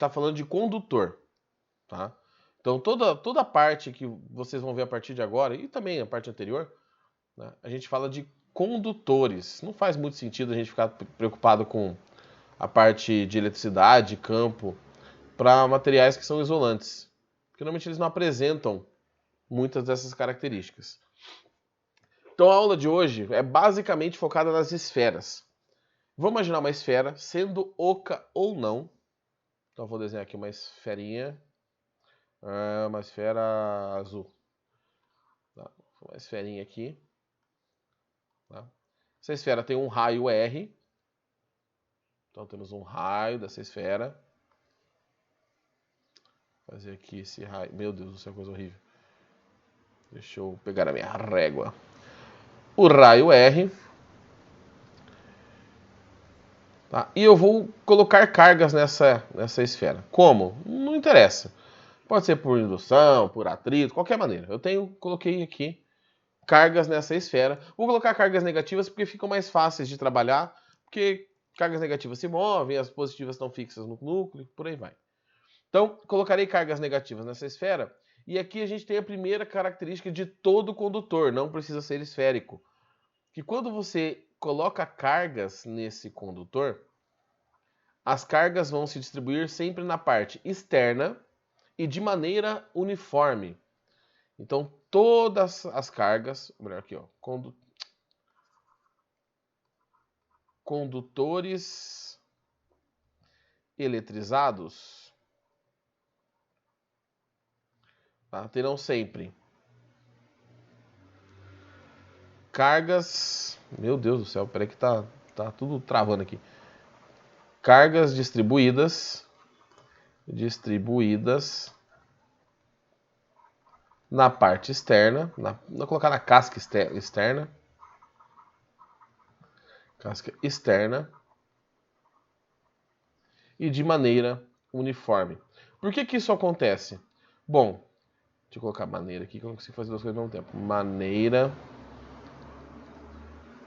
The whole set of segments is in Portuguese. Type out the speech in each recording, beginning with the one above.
está falando de condutor, tá? Então, toda a parte que vocês vão ver a partir de agora, e também a parte anterior, né, a gente fala de condutores. Não faz muito sentido a gente ficar preocupado com a parte de eletricidade, campo, para materiais que são isolantes. Porque normalmente eles não apresentam muitas dessas características. Então a aula de hoje é basicamente focada nas esferas. Vamos imaginar uma esfera, sendo oca ou não. Então eu vou desenhar aqui uma esferinha. Uma esfera azul. Uma esferinha aqui. Essa esfera tem um raio R. Então temos um raio dessa esfera. Vou fazer aqui esse raio. Meu Deus do céu, coisa horrível. Deixa eu pegar a minha régua. O raio R. Tá? E eu vou colocar cargas nessa esfera. Como? Não interessa. Pode ser por indução, por atrito, qualquer maneira. Coloquei aqui cargas nessa esfera. Vou colocar cargas negativas porque ficam mais fáceis de trabalhar, porque cargas negativas se movem, as positivas estão fixas no núcleo, por aí vai. Então, colocarei cargas negativas nessa esfera, e aqui a gente tem a primeira característica de todo condutor, não precisa ser esférico. Que quando você coloca cargas nesse condutor, as cargas vão se distribuir sempre na parte externa e de maneira uniforme. Então, todas as cargas, melhor aqui, ó, condutores eletrizados, tá, terão sempre cargas. Meu Deus do céu, peraí que tá tudo travando aqui. Cargas distribuídas na parte externa, vou colocar na casca externa, e de maneira uniforme. Por que isso acontece? Bom, deixa eu colocar maneira aqui que eu não consigo fazer duas coisas ao mesmo tempo. Maneira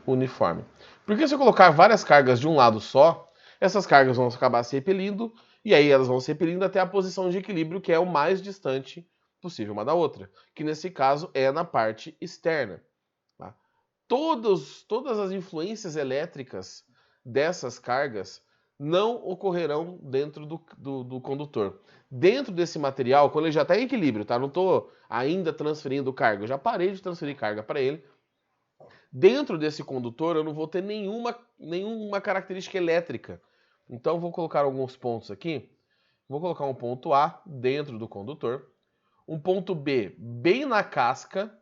uniforme. Porque se eu colocar várias cargas de um lado só, essas cargas vão acabar se repelindo, e aí elas vão se repelindo até a posição de equilíbrio, que é o mais distante possível uma da outra, que nesse caso é na parte externa. Tá? Todas as influências elétricas dessas cargas não ocorrerão dentro do condutor. Dentro desse material, quando ele já está em equilíbrio, tá? Não estou ainda transferindo carga, eu já parei de transferir carga para ele. Dentro desse condutor eu não vou ter nenhuma característica elétrica. Então vou colocar alguns pontos aqui. Vou colocar um ponto A dentro do condutor, um ponto B bem na casca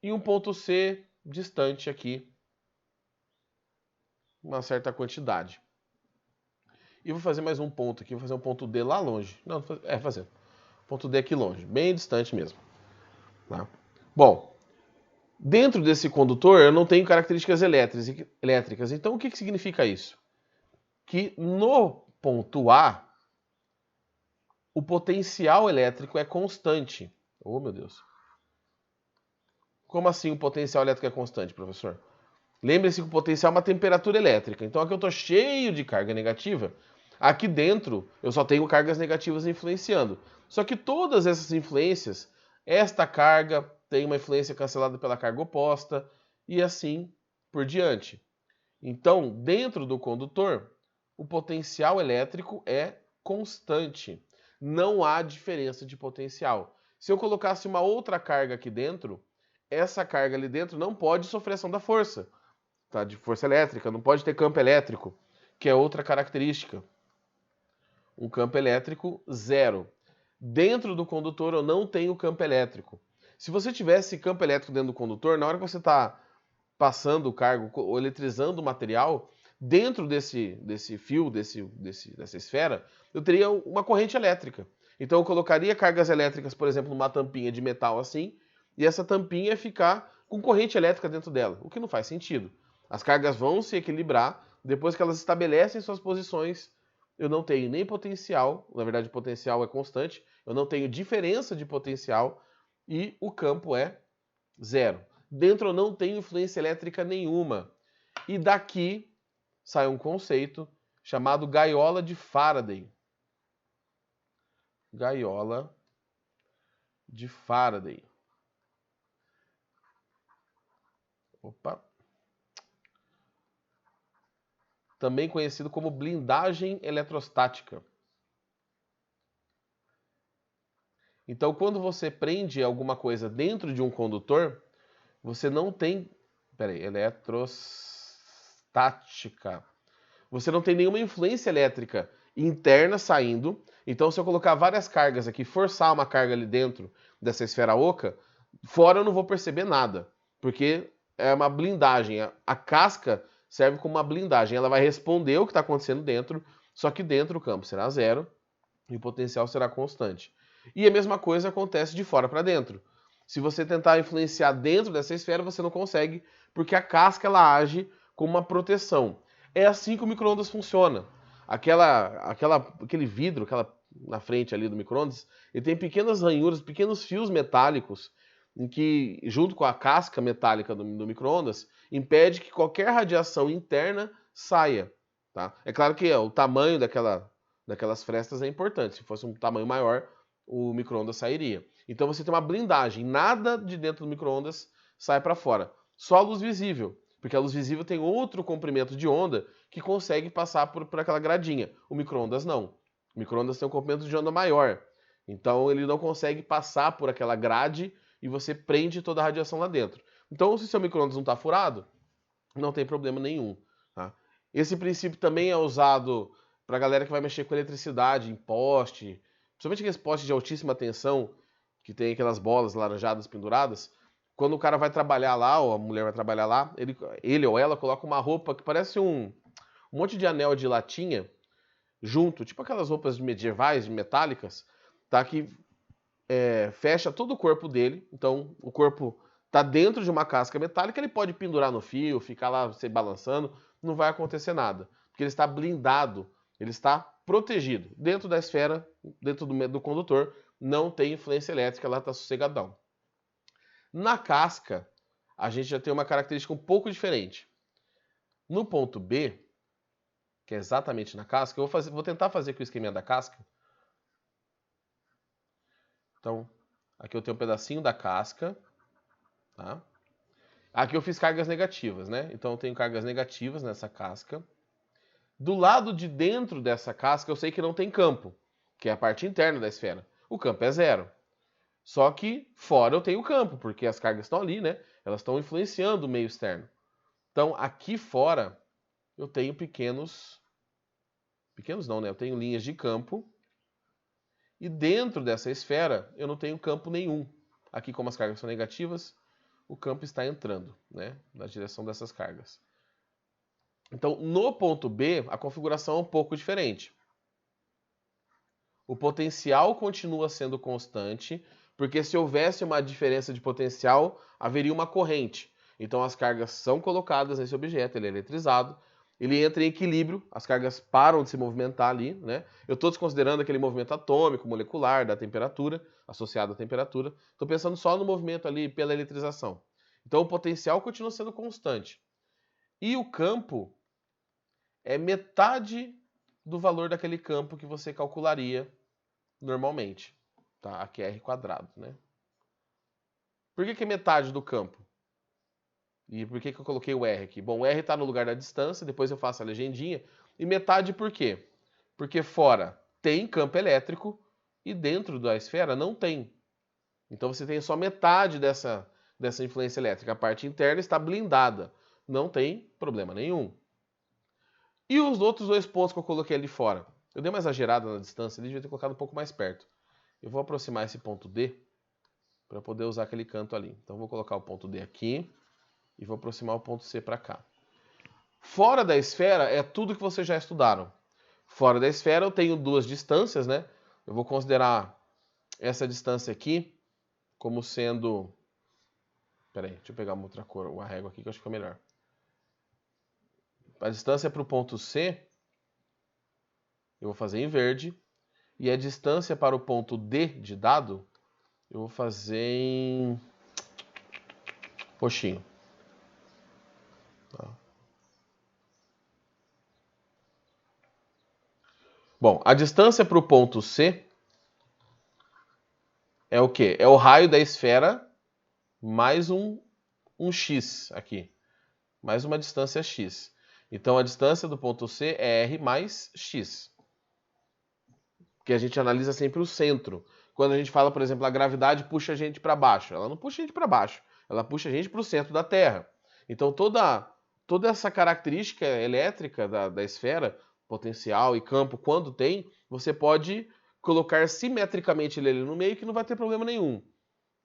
e um ponto C distante aqui, uma certa quantidade. E vou fazer mais um ponto aqui, vou fazer um ponto D lá longe. Não, fazer. Ponto D aqui longe, bem distante mesmo. Tá? Bom, dentro desse condutor eu não tenho características elétricas. Então o que significa isso? Que no ponto A, o potencial elétrico é constante. Oh, meu Deus. Como assim o potencial elétrico é constante, professor? Lembre-se que o potencial é uma temperatura elétrica. Então aqui eu estou cheio de carga negativa. Aqui dentro eu só tenho cargas negativas influenciando. Só que todas essas influências, esta carga tem uma influência cancelada pela carga oposta e assim por diante. Então, dentro do condutor, o potencial elétrico é constante. Não há diferença de potencial. Se eu colocasse uma outra carga aqui dentro, essa carga ali dentro não pode sofrer ação da força, tá? De força elétrica, não pode ter campo elétrico, que é outra característica. Um campo elétrico zero. Dentro do condutor eu não tenho campo elétrico. Se você tivesse campo elétrico dentro do condutor, na hora que você está passando o cargo ou eletrizando o material, dentro desse fio, dessa esfera, eu teria uma corrente elétrica. Então eu colocaria cargas elétricas, por exemplo, numa tampinha de metal assim, e essa tampinha ia ficar com corrente elétrica dentro dela, o que não faz sentido. As cargas vão se equilibrar, depois que elas estabelecem suas posições, eu não tenho nem potencial, na verdade o potencial é constante, eu não tenho diferença de potencial e o campo é zero. Dentro eu não tenho influência elétrica nenhuma. E daqui sai um conceito chamado gaiola de Faraday. gaiola de Faraday. Opa. Também conhecido como blindagem eletrostática. Então, quando você prende alguma coisa dentro de um condutor, você não tem... Peraí, eletrostática. Você não tem nenhuma influência elétrica interna saindo. Então, se eu colocar várias cargas aqui, forçar uma carga ali dentro dessa esfera oca, fora eu não vou perceber nada, porque é uma blindagem. A casca serve como uma blindagem. Ela vai responder o que está acontecendo dentro, só que dentro o campo será zero e o potencial será constante. E a mesma coisa acontece de fora para dentro. Se você tentar influenciar dentro dessa esfera, você não consegue, porque a casca ela age como uma proteção. É assim que o micro-ondas funciona. Aquele vidro, na frente ali do micro-ondas, ele tem pequenas ranhuras, pequenos fios metálicos, em que, junto com a casca metálica do micro-ondas, impede que qualquer radiação interna saia. Tá? É claro que o tamanho daquelas frestas é importante. Se fosse um tamanho maior, o micro-ondas sairia. Então você tem uma blindagem. Nada de dentro do micro-ondas sai para fora. Só a luz visível. Porque a luz visível tem outro comprimento de onda que consegue passar por aquela gradinha. O micro-ondas não. O micro-ondas tem um comprimento de onda maior. Então ele não consegue passar por aquela grade e você prende toda a radiação lá dentro. Então, se seu micro-ondas não está furado, não tem problema nenhum. Tá? Esse princípio também é usado para a galera que vai mexer com eletricidade, em poste, principalmente aqueles postes de altíssima tensão, que tem aquelas bolas laranjadas penduradas. Quando o cara vai trabalhar lá, ou a mulher vai trabalhar lá, ele ou ela coloca uma roupa que parece um monte de anel de latinha junto, tipo aquelas roupas medievais, metálicas, tá? Que fecha todo o corpo dele. Então, o corpo está dentro de uma casca metálica, ele pode pendurar no fio, ficar lá se balançando, não vai acontecer nada. Porque ele está blindado, ele está protegido. Dentro da esfera, dentro do condutor, não tem influência elétrica, ela está sossegadão. Na casca, a gente já tem uma característica um pouco diferente. No ponto B, que é exatamente na casca, vou tentar fazer aqui o esqueminha da casca. Então, aqui eu tenho um pedacinho da casca, tá? Aqui eu fiz cargas negativas, né? Então eu tenho cargas negativas nessa casca. Do lado de dentro dessa casca eu sei que não tem campo, que é a parte interna da esfera. O campo é zero. Só que fora eu tenho campo, porque as cargas estão ali, né? Elas estão influenciando o meio externo. Então aqui fora eu tenho pequenos não, né? Eu tenho linhas de campo. E dentro dessa esfera eu não tenho campo nenhum. Aqui, como as cargas são negativas, o campo está entrando, né, na direção dessas cargas. Então, no ponto B, a configuração é um pouco diferente. O potencial continua sendo constante, porque se houvesse uma diferença de potencial, haveria uma corrente. Então, as cargas são colocadas nesse objeto, ele é eletrizado, ele entra em equilíbrio, as cargas param de se movimentar ali, né? Eu estou desconsiderando aquele movimento atômico, molecular, da temperatura, associado à temperatura. Estou pensando só no movimento ali pela eletrização. Então o potencial continua sendo constante. E o campo é metade do valor daquele campo que você calcularia normalmente. Tá? Aqui é R quadrado, né? Por que é metade do campo? E por que eu coloquei o R aqui? Bom, o R está no lugar da distância, depois eu faço a legendinha. E metade por quê? Porque fora tem campo elétrico e dentro da esfera não tem. Então você tem só metade dessa influência elétrica. A parte interna está blindada. Não tem problema nenhum. E os outros dois pontos que eu coloquei ali fora? Eu dei uma exagerada na distância, ali devia ter colocado um pouco mais perto. Eu vou aproximar esse ponto D para poder usar aquele canto ali. Então eu vou colocar o ponto D aqui e vou aproximar o ponto C para cá. Fora da esfera é tudo que vocês já estudaram. Fora da esfera eu tenho duas distâncias, né? Eu vou considerar essa distância aqui como sendo... Peraí, deixa eu pegar uma outra cor, uma régua aqui que eu acho que é melhor. A distância para o ponto C, eu vou fazer em verde. E a distância para o ponto D de dado, eu vou fazer em roxinho. Tá. Bom, a distância para o ponto C é o quê? É o raio da esfera mais um x aqui. Mais uma distância x. Então, a distância do ponto C é r mais x. Porque a gente analisa sempre o centro. Quando a gente fala, por exemplo, a gravidade puxa a gente para baixo. Ela não puxa a gente para baixo. Ela puxa a gente para o centro da Terra. Então, toda essa característica elétrica da esfera, potencial e campo, quando tem, você pode colocar simetricamente ele ali no meio que não vai ter problema nenhum.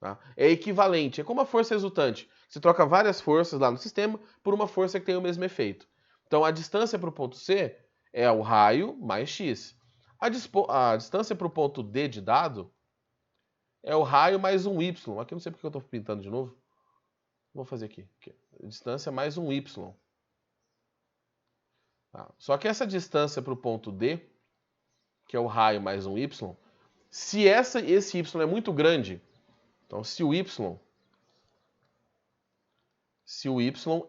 Tá? É equivalente, é como a força resultante. Você troca várias forças lá no sistema por uma força que tem o mesmo efeito. Então a distância para o ponto C é o raio mais x. A distância para o ponto D de dado é o raio mais um y. Aqui não sei porque eu estou pintando de novo. Vou fazer aqui. A distância mais um y. Tá? Só que essa distância para o ponto D, que é o raio mais um y, se esse y é muito grande, então se o y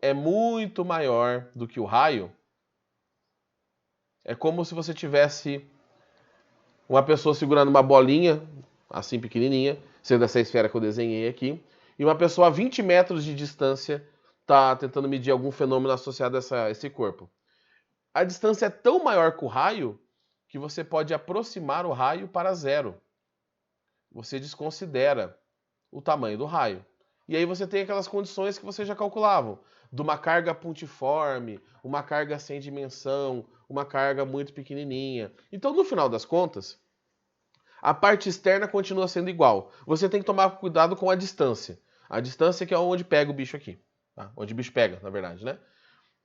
é muito maior do que o raio, é como se você tivesse uma pessoa segurando uma bolinha, assim pequenininha, sendo essa esfera que eu desenhei aqui, e uma pessoa a 20 metros de distância está tentando medir algum fenômeno associado a esse corpo. A distância é tão maior que o raio que você pode aproximar o raio para zero. Você desconsidera o tamanho do raio. E aí você tem aquelas condições que vocês já calculavam, de uma carga pontiforme, uma carga sem dimensão, uma carga muito pequenininha. Então, no final das contas, a parte externa continua sendo igual. Você tem que tomar cuidado com a distância. A distância que é onde pega o bicho aqui. Tá? Onde o bicho pega, na verdade, né?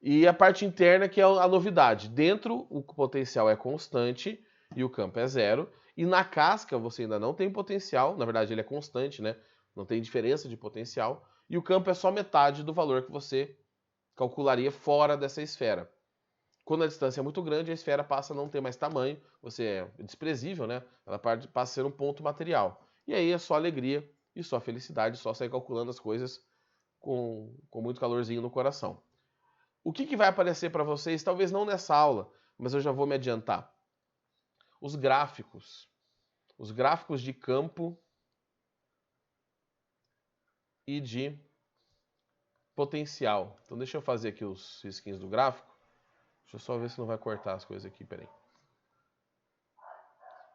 E a parte interna que é a novidade. Dentro, o potencial é constante e o campo é zero. E na casca você ainda não tem potencial. Na verdade, ele é constante, né? Não tem diferença de potencial. E o campo é só metade do valor que você calcularia fora dessa esfera. Quando a distância é muito grande, a esfera passa a não ter mais tamanho. Você é desprezível, né? Ela passa a ser um ponto material. E aí é só alegria e só felicidade, só sair calculando as coisas com muito calorzinho no coração. O que vai aparecer para vocês, talvez não nessa aula, mas eu já vou me adiantar. Os gráficos. Os gráficos de campo e de potencial. Então deixa eu fazer aqui os risquinhos do gráfico. Deixa eu só ver se não vai cortar as coisas aqui, peraí.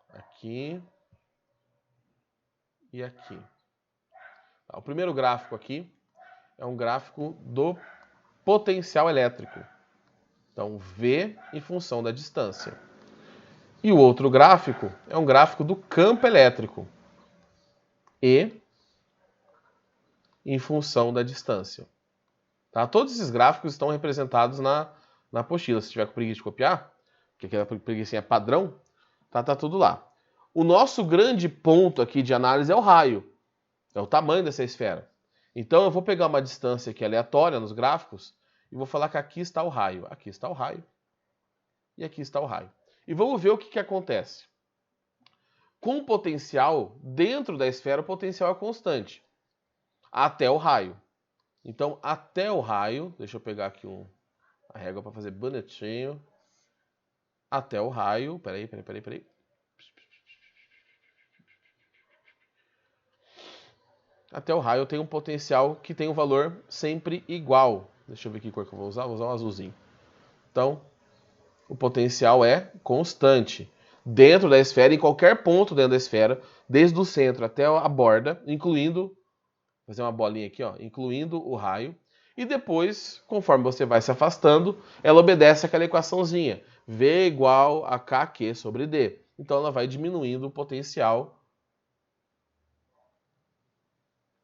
Aqui e aqui. O primeiro gráfico aqui é um gráfico do potencial elétrico. Então, V em função da distância. E o outro gráfico é um gráfico do campo elétrico. E em função da distância. Tá? Todos esses gráficos estão representados na apostila. Se tiver com preguiça de copiar, que aquela preguiça é padrão, tá tudo lá. O nosso grande ponto aqui de análise é o raio. É o tamanho dessa esfera. Então eu vou pegar uma distância aqui aleatória nos gráficos e vou falar que aqui está o raio. Aqui está o raio. E aqui está o raio. E vamos ver o que acontece. Com o potencial, dentro da esfera, o potencial é constante. Até o raio. Então, até o raio, deixa eu pegar aqui a régua para fazer bonitinho. Até o raio, peraí. Até o raio tem um potencial que tem um valor sempre igual. Deixa eu ver que cor que eu vou usar um azulzinho. Então, o potencial é constante. Dentro da esfera, em qualquer ponto dentro da esfera, desde o centro até a borda, incluindo, vou fazer uma bolinha aqui, ó, incluindo o raio. E depois, conforme você vai se afastando, ela obedece àquela equaçãozinha. V igual a kq sobre d. Então ela vai diminuindo o potencial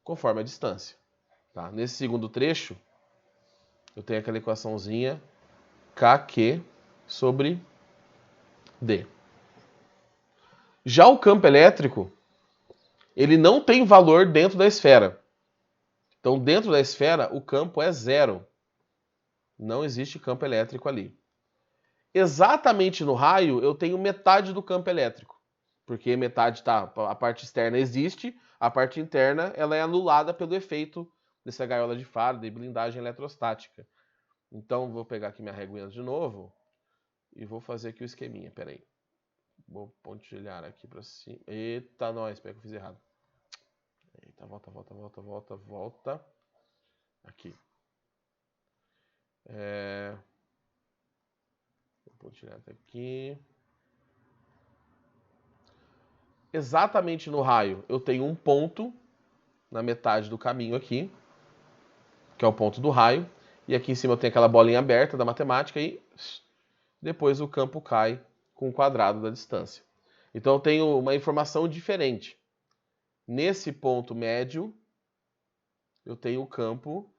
conforme a distância. Tá? Nesse segundo trecho, eu tenho aquela equaçãozinha kq sobre d. Já o campo elétrico, ele não tem valor dentro da esfera. Então, dentro da esfera, o campo é zero. Não existe campo elétrico ali. Exatamente no raio, eu tenho metade do campo elétrico. Porque metade a parte externa existe, a parte interna ela é anulada pelo efeito dessa gaiola de Faraday e blindagem eletrostática. Então, vou pegar aqui minha reguinha de novo e vou fazer aqui o esqueminha. Peraí. Vou pontilhar aqui para cima. Eita, nós, espera que eu fiz errado. Volta. Aqui. Vou tirar aqui. Exatamente no raio, eu tenho um ponto na metade do caminho aqui, que é o ponto do raio. E aqui em cima eu tenho aquela bolinha aberta da matemática e depois o campo cai com o quadrado da distância. Então eu tenho uma informação diferente. Nesse ponto médio, eu tenho o campo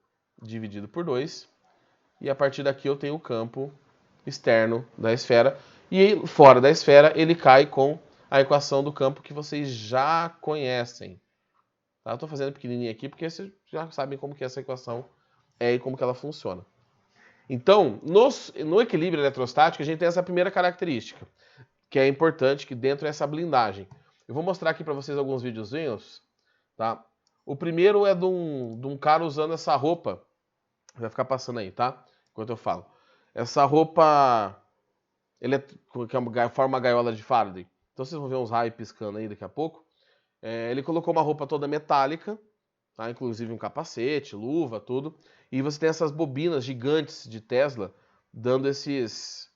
dividido por 2. E a partir daqui eu tenho o campo externo da esfera. E fora da esfera ele cai com a equação do campo que vocês já conhecem. Tá? Eu estou fazendo pequenininho aqui porque vocês já sabem como que essa equação é e como que ela funciona. Então, no equilíbrio eletrostático, a gente tem essa primeira característica, que é importante, que dentro dessa blindagem. Eu vou mostrar aqui para vocês alguns videozinhos. Tá? O primeiro é de um cara usando essa roupa. Vai ficar passando aí, tá? Enquanto eu falo. Essa roupa, que forma uma gaiola de Faraday. Então vocês vão ver uns raios piscando aí daqui a pouco. Ele colocou uma roupa toda metálica, tá? Inclusive um capacete, luva, tudo. E você tem essas bobinas gigantes de Tesla dando essas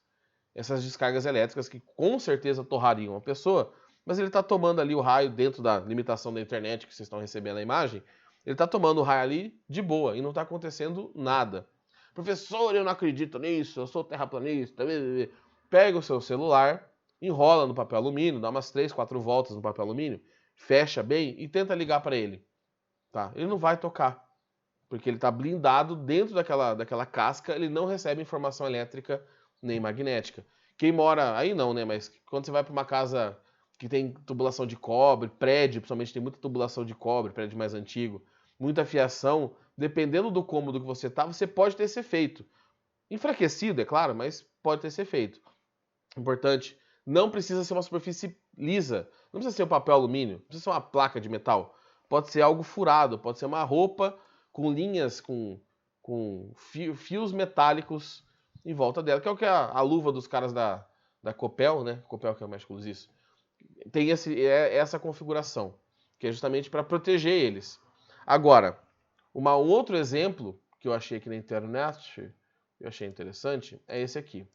descargas elétricas que com certeza torrariam uma pessoa, mas ele está tomando ali o raio dentro da limitação da internet que vocês estão recebendo a imagem. Ele está tomando o raio ali de boa e não está acontecendo nada. Professor, eu não acredito nisso, eu sou terraplanista. Pega o seu celular, enrola no papel alumínio, dá umas 3, 4 voltas no papel alumínio, fecha bem e tenta ligar para ele. Tá? Ele não vai tocar, porque ele está blindado dentro daquela casca, ele não recebe informação elétrica nem magnética. Quem mora aí não, né? Mas quando você vai para uma casa que tem tubulação de cobre, prédio, principalmente tem muita tubulação de cobre, prédio mais antigo, muita fiação, dependendo do cômodo que você tá, você pode ter esse efeito. Enfraquecido, é claro, mas pode ter esse efeito. Importante, não precisa ser uma superfície lisa, não precisa ser um papel alumínio, não precisa ser uma placa de metal. Pode ser algo furado, pode ser uma roupa com linhas, com fios metálicos em volta dela, que é o que a luva dos caras da Copel, né? Copel que é o México Luz, isso. Tem essa configuração, que é justamente para proteger eles. Agora, um outro exemplo que eu achei aqui na internet, eu achei interessante, é esse aqui.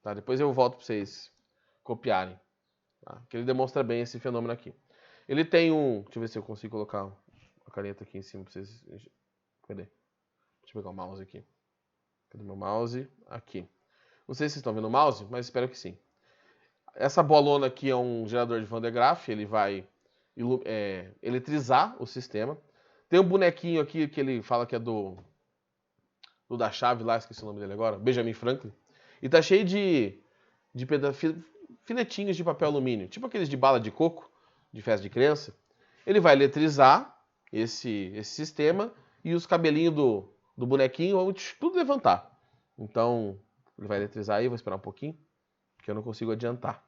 Tá? Depois eu volto para vocês copiarem. Tá? Que ele demonstra bem esse fenômeno aqui. Ele tem deixa eu ver se eu consigo colocar a caneta aqui em cima para vocês. Cadê? Deixa eu pegar o mouse aqui. Cadê meu mouse? Aqui. Não sei se vocês estão vendo o mouse, mas espero que sim. Essa bolona aqui é um gerador de Van de Graaff, ele vai eletrizar o sistema. Tem um bonequinho aqui que ele fala que é do da chave lá, esqueci o nome dele agora, Benjamin Franklin. E tá cheio de filetinhos de papel alumínio, tipo aqueles de bala de coco, de festa de criança. Ele vai eletrizar esse sistema e os cabelinhos do bonequinho vão tudo levantar. Então, ele vai eletrizar aí, vou esperar um pouquinho, porque eu não consigo adiantar.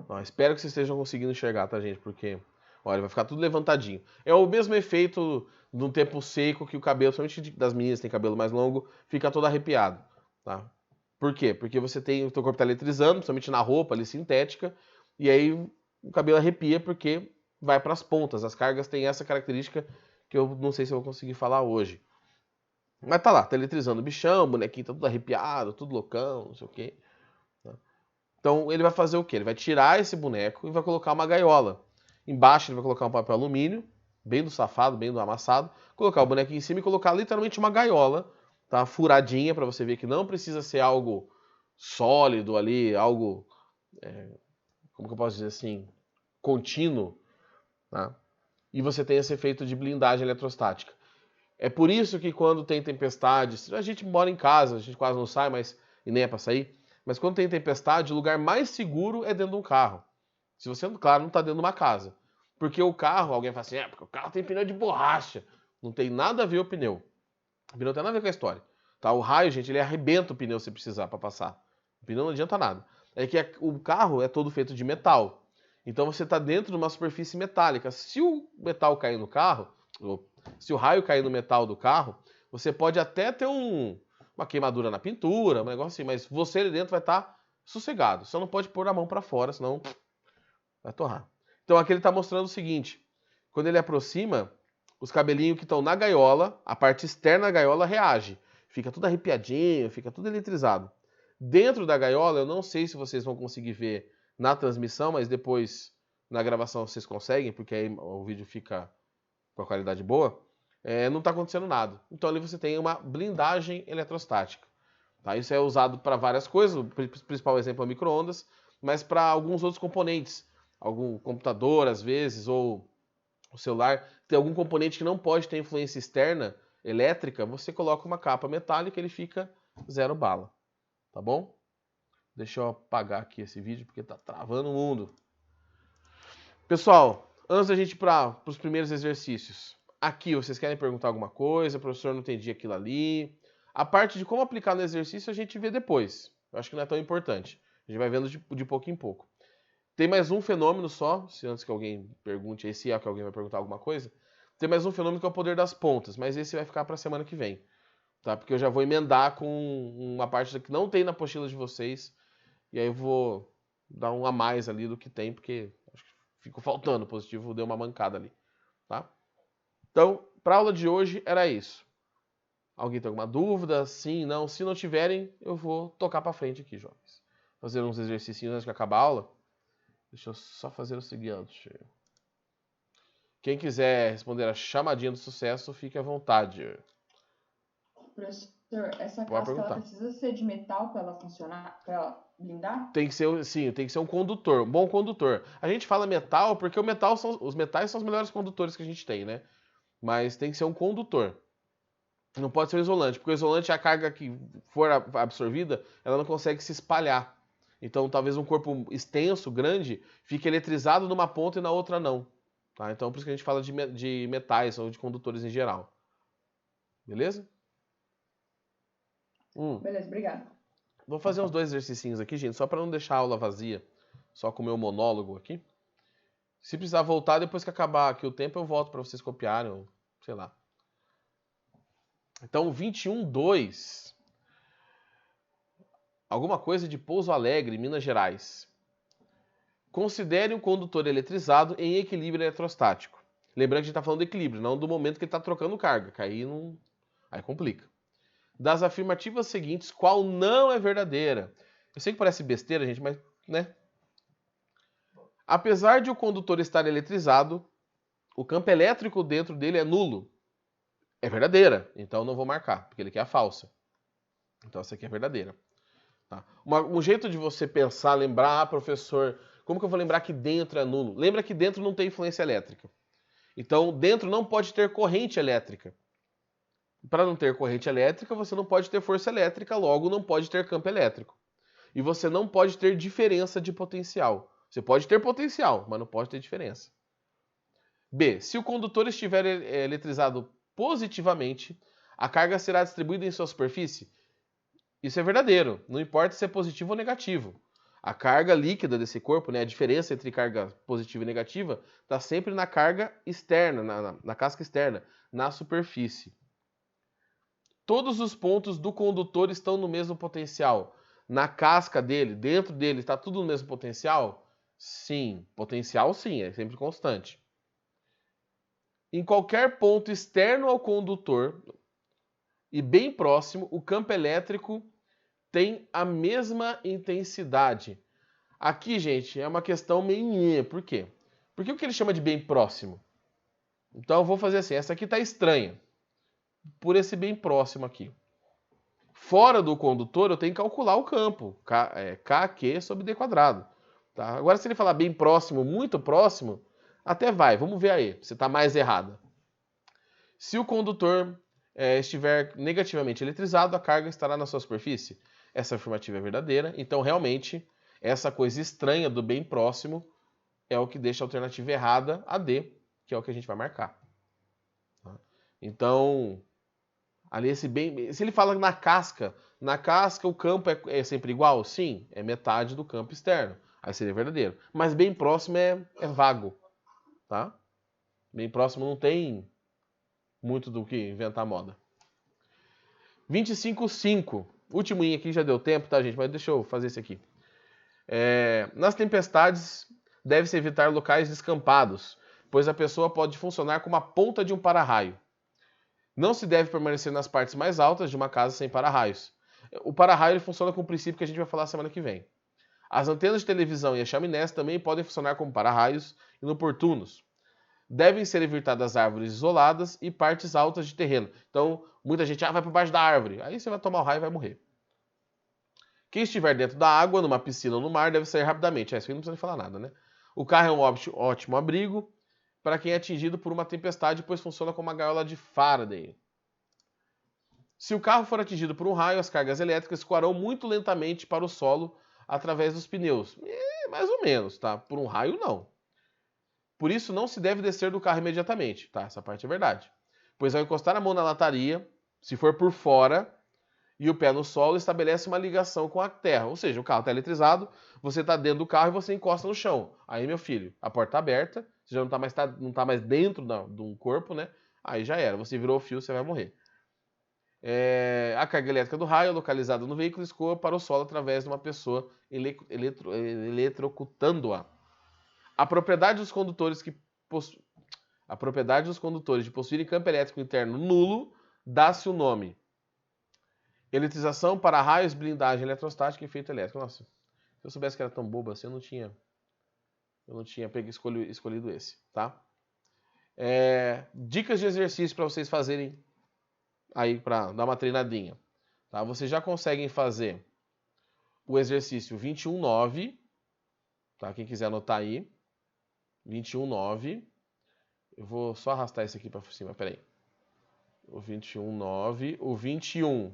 Não, espero que vocês estejam conseguindo enxergar, tá, gente? Porque, olha, vai ficar tudo levantadinho. É o mesmo efeito de um tempo seco que o cabelo, principalmente das meninas que têm cabelo mais longo, fica todo arrepiado, tá? Por quê? Porque o teu corpo está eletrizando, principalmente na roupa ali sintética, e aí o cabelo arrepia porque vai para as pontas. As cargas têm essa característica que eu não sei se eu vou conseguir falar hoje. Mas tá lá, tá eletrizando o bichão, o bonequinho tá tudo arrepiado, tudo loucão, não sei o quê. Então ele vai fazer o quê? Ele vai tirar esse boneco e vai colocar uma gaiola. Embaixo ele vai colocar um papel alumínio, bem do safado, bem do amassado, colocar o bonequinho em cima e colocar literalmente uma gaiola, tá? Furadinha, para você ver que não precisa ser algo sólido ali, algo, como que eu posso dizer assim, contínuo, tá? E você tem esse efeito de blindagem eletrostática. É por isso que quando tem tempestades, a gente mora em casa, a gente quase não sai, e nem é para sair, mas quando tem tempestade, o lugar mais seguro é dentro de um carro. Se você, claro, não está dentro de uma casa. Porque o carro, alguém fala assim, porque o carro tem pneu de borracha. Não tem nada a ver o pneu. O pneu não tem nada a ver com a história. Tá? O raio, gente, ele arrebenta o pneu se precisar para passar. O pneu não adianta nada. É que o carro é todo feito de metal. Então você está dentro de uma superfície metálica. Se o metal cair no carro, se o raio cair no metal do carro, você pode até ter uma queimadura na pintura, um negócio assim, mas você ali dentro vai estar sossegado. Você não pode pôr a mão para fora, senão vai torrar. Então aqui ele está mostrando o seguinte, quando ele aproxima, os cabelinhos que estão na gaiola, a parte externa da gaiola reage. Fica tudo arrepiadinho, fica tudo eletrizado. Dentro da gaiola, eu não sei se vocês vão conseguir ver na transmissão, mas depois na gravação vocês conseguem, porque aí o vídeo fica com a qualidade boa. Não está acontecendo nada. Então ali você tem uma blindagem eletrostática. Tá? Isso é usado para várias coisas, o principal exemplo é o micro-ondas, mas para alguns outros componentes. Algum computador, às vezes, ou o celular, tem algum componente que não pode ter influência externa elétrica, você coloca uma capa metálica e ele fica zero bala. Tá bom? Deixa eu apagar aqui esse vídeo porque tá travando o mundo. Pessoal, antes da gente ir para os primeiros exercícios, aqui vocês querem perguntar alguma coisa? O professor não entendia aquilo ali. A parte de como aplicar no exercício a gente vê depois. Eu acho que não é tão importante. A gente vai vendo de pouco em pouco. Tem mais um fenômeno só, se antes que alguém pergunte aí, se é que alguém vai perguntar alguma coisa. Tem mais um fenômeno que é o poder das pontas, mas esse vai ficar para a semana que vem. Tá? Porque eu já vou emendar com uma parte que não tem na apostila de vocês. E aí eu vou dar um a mais ali do que tem, porque acho que ficou faltando. O positivo deu uma mancada ali. Tá? Então, para a aula de hoje era isso. Alguém tem alguma dúvida? Sim, não? Se não tiverem, eu vou tocar para frente aqui, jovens. Fazer uns exercícios antes de acabar a aula. Deixa eu só fazer o seguinte. Quem quiser responder a chamadinha do sucesso, fique à vontade. Professor, essa Pode casca ela perguntar. precisa ser de metal para ela funcionar, para ela blindar? Tem que ser, sim, tem que ser um condutor, um bom condutor. A gente fala metal porque os metais são os melhores condutores que a gente tem, né? Mas tem que ser um condutor. Não pode ser um isolante, porque o isolante, a carga que for absorvida, ela não consegue se espalhar. Então, talvez um corpo extenso, grande, fique eletrizado numa ponta e na outra não. Tá? Então, por isso que a gente fala de metais ou de condutores em geral. Beleza? Beleza, obrigado. Vou fazer uns 2 exercícios aqui, gente, só para não deixar a aula vazia, só com o meu monólogo aqui. Se precisar voltar, depois que acabar aqui o tempo, eu volto para vocês copiarem, ou sei lá. Então, 21.2. Alguma coisa de Pouso Alegre, Minas Gerais. Considere um condutor eletrizado em equilíbrio eletrostático. Lembrando que a gente está falando de equilíbrio, não do momento que ele está trocando carga, que aí complica. Das afirmativas seguintes, qual não é verdadeira? Eu sei que parece besteira, gente, mas, né? Apesar de o condutor estar eletrizado, o campo elétrico dentro dele é nulo. É verdadeira, então não vou marcar, porque ele quer a falsa. Então essa aqui é verdadeira. Tá? Um jeito de você pensar, lembrar, professor, como que eu vou lembrar que dentro é nulo? Lembra que dentro não tem influência elétrica. Então dentro não pode ter corrente elétrica. Para não ter corrente elétrica, você não pode ter força elétrica, logo não pode ter campo elétrico. E você não pode ter diferença de potencial. Você pode ter potencial, mas não pode ter diferença. B. Se o condutor estiver eletrizado positivamente, a carga será distribuída em sua superfície? Isso é verdadeiro, não importa se é positivo ou negativo. A carga líquida desse corpo, né, a diferença entre carga positiva e negativa, está sempre na carga externa, na casca externa, na superfície. Todos os pontos do condutor estão no mesmo potencial. Na casca dele, dentro dele, está tudo no mesmo potencial? Sim. Potencial, sim, é sempre constante. Em qualquer ponto externo ao condutor e bem próximo, o campo elétrico tem a mesma intensidade. Aqui, gente, é uma questão meio... Por quê? Porque o que ele chama de bem próximo? Então eu vou fazer assim, essa aqui está estranha. Por esse bem próximo aqui. Fora do condutor, eu tenho que calcular o campo. KQ sobre D quadrado. Tá? Agora, se ele falar bem próximo, muito próximo, até vai. Vamos ver aí, se está mais errada. Se o condutor estiver negativamente eletrizado, a carga estará na sua superfície. Essa afirmativa é verdadeira. Então, realmente, essa coisa estranha do bem próximo é o que deixa a alternativa errada, a D, que é o que a gente vai marcar. Tá? Então, ali se ele fala na casca o campo é sempre igual? Sim, é metade do campo externo. Aí seria verdadeiro. Mas bem próximo é vago. Tá? Bem próximo não tem muito do que inventar moda. 25.5. Último aqui já deu tempo, tá, gente? Mas deixa eu fazer esse aqui. Nas tempestades, deve-se evitar locais descampados, pois a pessoa pode funcionar como a ponta de um para-raio. Não se deve permanecer nas partes mais altas de uma casa sem para-raios. O para-raio ele funciona com o princípio que a gente vai falar semana que vem. As antenas de televisão e as chaminés também podem funcionar como para-raios inoportunos. Devem ser evitadas árvores isoladas e partes altas de terreno. Então, muita gente vai por baixo da árvore. Aí você vai tomar o raio e vai morrer. Quem estiver dentro da água, numa piscina ou no mar, deve sair rapidamente. Isso aí não precisa falar nada, né? O carro é um ótimo abrigo para quem é atingido por uma tempestade, pois funciona como uma gaiola de Faraday. Se o carro for atingido por um raio, as cargas elétricas escoarão muito lentamente para o solo através dos pneus. Mais ou menos, tá? Por um raio, não. Por isso, não se deve descer do carro imediatamente, tá? Essa parte é verdade. Pois ao encostar a mão na lataria, se for por fora e o pé no solo, estabelece uma ligação com a terra. Ou seja, o carro está eletrizado, você está dentro do carro e você encosta no chão. Aí, meu filho, a porta está aberta, você já não tá mais dentro de um corpo, né? Aí já era, você virou o fio, você vai morrer. A carga elétrica do raio, localizada no veículo, escoa para o solo através de uma pessoa eletrocutando-a. A propriedade dos condutores de possuírem campo elétrico interno nulo dá-se o nome: eletrização, para-raios, blindagem eletrostática e efeito elétrico. Nossa, se eu soubesse que era tão bobo assim, eu não tinha escolhido esse, tá? Dicas de exercício para vocês fazerem aí, para dar uma treinadinha. Tá? Vocês já conseguem fazer o exercício 21.9, tá? Quem quiser anotar aí. 21.9. Eu vou só arrastar esse aqui para cima, peraí. O 21.9. O 21.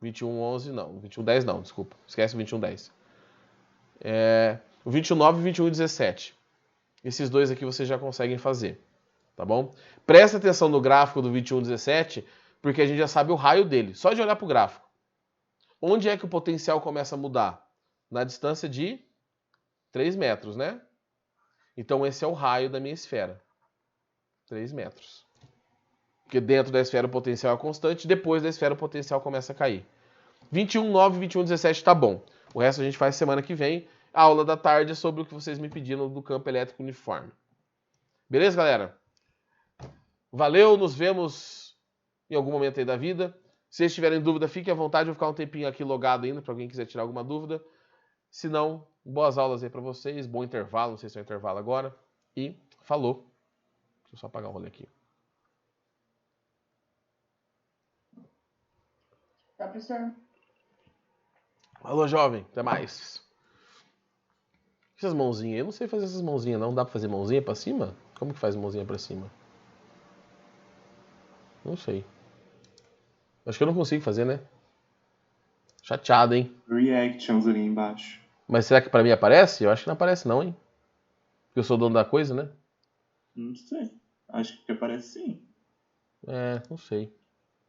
21.11 não. O 21.10 não, desculpa. Esquece o 21.10. O 29 e o 21.17. Esses dois aqui vocês já conseguem fazer. Tá bom? Presta atenção no gráfico do 21.17, porque a gente já sabe o raio dele. Só de olhar para o gráfico. Onde é que o potencial começa a mudar? Na distância de 3 metros, né? Então esse é o raio da minha esfera. 3 metros. Porque dentro da esfera o potencial é constante, depois da esfera o potencial começa a cair. 21.9 e 21.17 tá bom. O resto a gente faz semana que vem. A aula da tarde é sobre o que vocês me pediram do campo elétrico uniforme. Beleza, galera? Valeu, nos vemos em algum momento aí da vida. Se vocês tiverem dúvida, fiquem à vontade. Eu vou ficar um tempinho aqui logado ainda, para alguém quiser tirar alguma dúvida. Se não, boas aulas aí para vocês. Bom intervalo, não sei se é um intervalo agora. E falou. Deixa eu só apagar o rolê aqui. Tá, professor? Alô, jovem. Até mais. Essas mãozinhas. Eu não sei fazer essas mãozinhas, não. Dá pra fazer mãozinha pra cima? Como que faz mãozinha pra cima? Não sei. Acho que eu não consigo fazer, né? Chateado, hein? Reactions ali embaixo. Mas será que pra mim aparece? Eu acho que não aparece não, hein? Porque eu sou dono da coisa, né? Não sei. Acho que aparece sim. Não sei.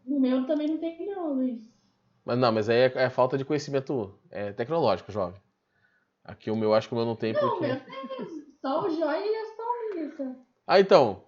No meu também não tem não, Luiz. Mas aí é falta de conhecimento tecnológico, jovem. Aqui o meu, acho que o meu não tem Não, porque... meu tem só o joia e as palmitas. Então,